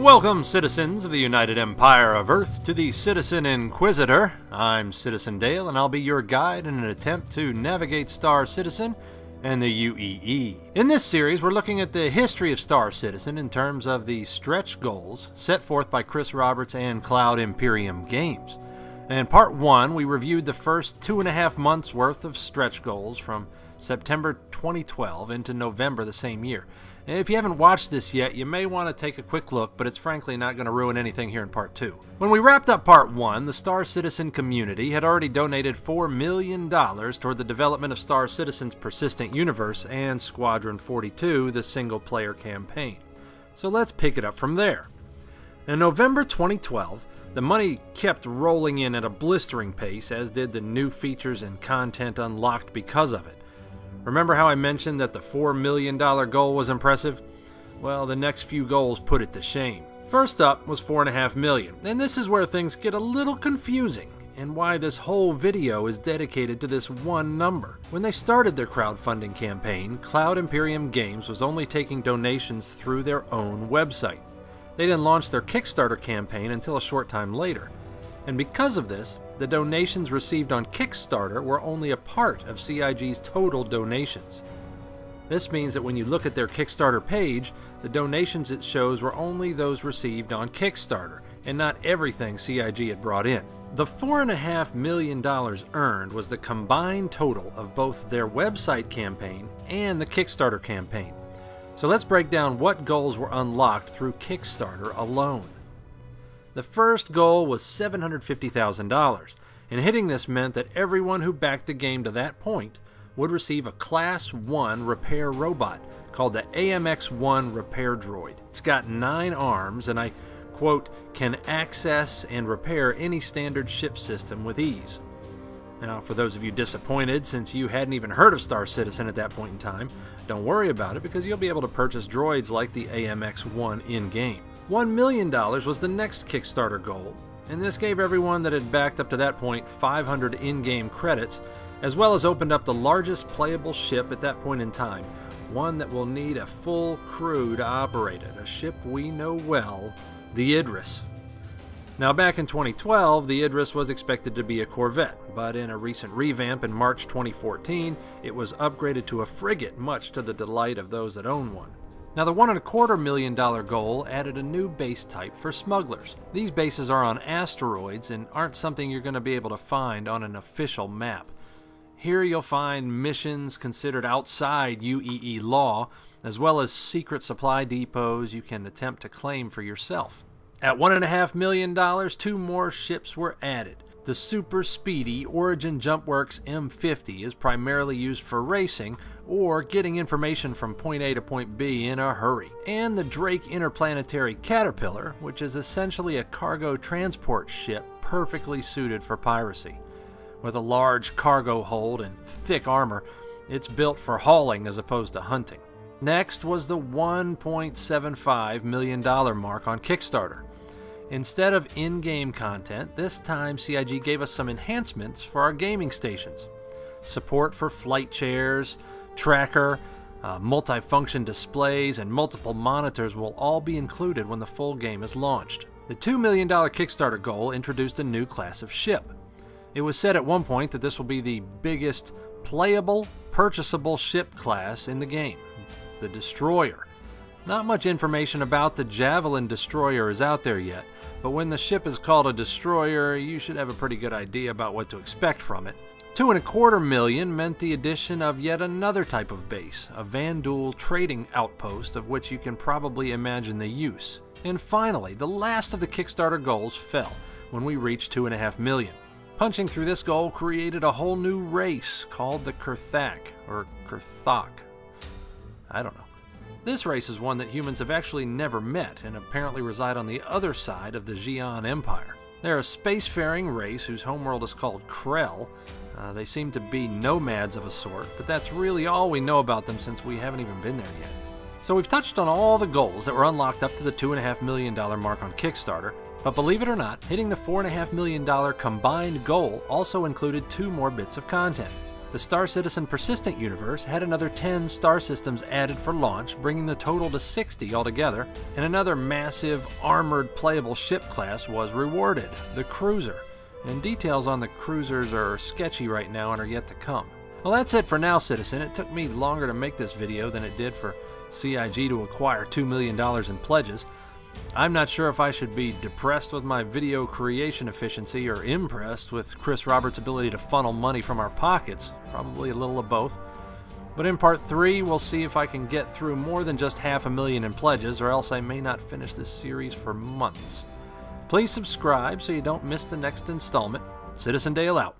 Welcome, citizens of the United Empire of Earth, to the Citizen Inquisitor. I'm Citizen Dale, and I'll be your guide in an attempt to navigate Star Citizen and the UEE. In this series, we're looking at the history of Star Citizen in terms of the stretch goals set forth by Chris Roberts and Cloud Imperium Games. In Part 1, we reviewed the first 2.5 months worth of stretch goals from September 2012 into November the same year. If you haven't watched this yet, you may want to take a quick look, but it's frankly not going to ruin anything here in Part 2. When we wrapped up Part 1, the Star Citizen community had already donated $4 million toward the development of Star Citizen's Persistent Universe and Squadron 42, the single-player campaign. So let's pick it up from there. In November 2012, the money kept rolling in at a blistering pace, as did the new features and content unlocked because of it. Remember how I mentioned that the $4 million goal was impressive? Well, the next few goals put it to shame. First up was $4.5 million, and this is where things get a little confusing, and why this whole video is dedicated to this one number. When they started their crowdfunding campaign, Cloud Imperium Games was only taking donations through their own website. They didn't launch their Kickstarter campaign until a short time later. And because of this, the donations received on Kickstarter were only a part of CIG's total donations. This means that when you look at their Kickstarter page, the donations it shows were only those received on Kickstarter, and not everything CIG had brought in. The $4.5 million earned was the combined total of both their website campaign and the Kickstarter campaign. So let's break down what goals were unlocked through Kickstarter alone. The first goal was $750,000, and hitting this meant that everyone who backed the game to that point would receive a Class 1 repair robot called the AMX-1 Repair Droid. It's got 9 arms, and I quote, can access and repair any standard ship system with ease. Now, for those of you disappointed, since you hadn't even heard of Star Citizen at that point in time, don't worry about it because you'll be able to purchase droids like the AMX-1 in-game. $1 million was the next Kickstarter goal, and this gave everyone that had backed up to that point 500 in-game credits, as well as opened up the largest playable ship at that point in time, one that will need a full crew to operate it, a ship we know well, the Idris. Now, back in 2012, the Idris was expected to be a corvette, but in a recent revamp in March 2014, it was upgraded to a frigate, much to the delight of those that own one. Now, the $1.25 million goal added a new base type for smugglers. These bases are on asteroids and aren't something you're going to be able to find on an official map. Here you'll find missions considered outside UEE law, as well as secret supply depots you can attempt to claim for yourself. At $1.5 million, 2 more ships were added. The super speedy Origin JumpWorks M50 is primarily used for racing or getting information from point A to point B in a hurry. And the Drake Interplanetary Caterpillar, which is essentially a cargo transport ship perfectly suited for piracy. With a large cargo hold and thick armor, it's built for hauling as opposed to hunting. Next was the $1.75 million mark on Kickstarter. Instead of in-game content, this time CIG gave us some enhancements for our gaming stations. Support for flight chairs, tracker, multifunction displays, and multiple monitors will all be included when the full game is launched. The $2 million Kickstarter goal introduced a new class of ship. It was said at one point that this will be the biggest playable, purchasable ship class in the game, the Destroyer. Not much information about the Javelin Destroyer is out there yet, but when the ship is called a Destroyer, you should have a pretty good idea about what to expect from it. $2.25 million meant the addition of yet another type of base, a Vanduul trading outpost of which you can probably imagine the use. And finally, the last of the Kickstarter goals fell when we reached $2.5 million. Punching through this goal created a whole new race called the Kurthak, or Kurthak. I don't know. This race is one that humans have actually never met and apparently reside on the other side of the Xi'an Empire. They're a spacefaring race whose homeworld is called Krell. They seem to be nomads of a sort, but that's really all we know about them since we haven't even been there yet. So we've touched on all the goals that were unlocked up to the $2.5 million mark on Kickstarter, but believe it or not, hitting the $4.5 million combined goal also included 2 more bits of content. The Star Citizen Persistent universe had another 10 star systems added for launch, bringing the total to 60 altogether, and another massive, armored playable ship class was rewarded, the Cruiser. And details on the cruisers are sketchy right now and are yet to come. Well, that's it for now, Citizen. It took me longer to make this video than it did for CIG to acquire $2 million in pledges. I'm not sure if I should be depressed with my video creation efficiency or impressed with Chris Roberts' ability to funnel money from our pockets. Probably a little of both. But in part 3, we'll see if I can get through more than just $500,000 in pledges, or else I may not finish this series for months. Please subscribe so you don't miss the next installment. Citizen Dale out.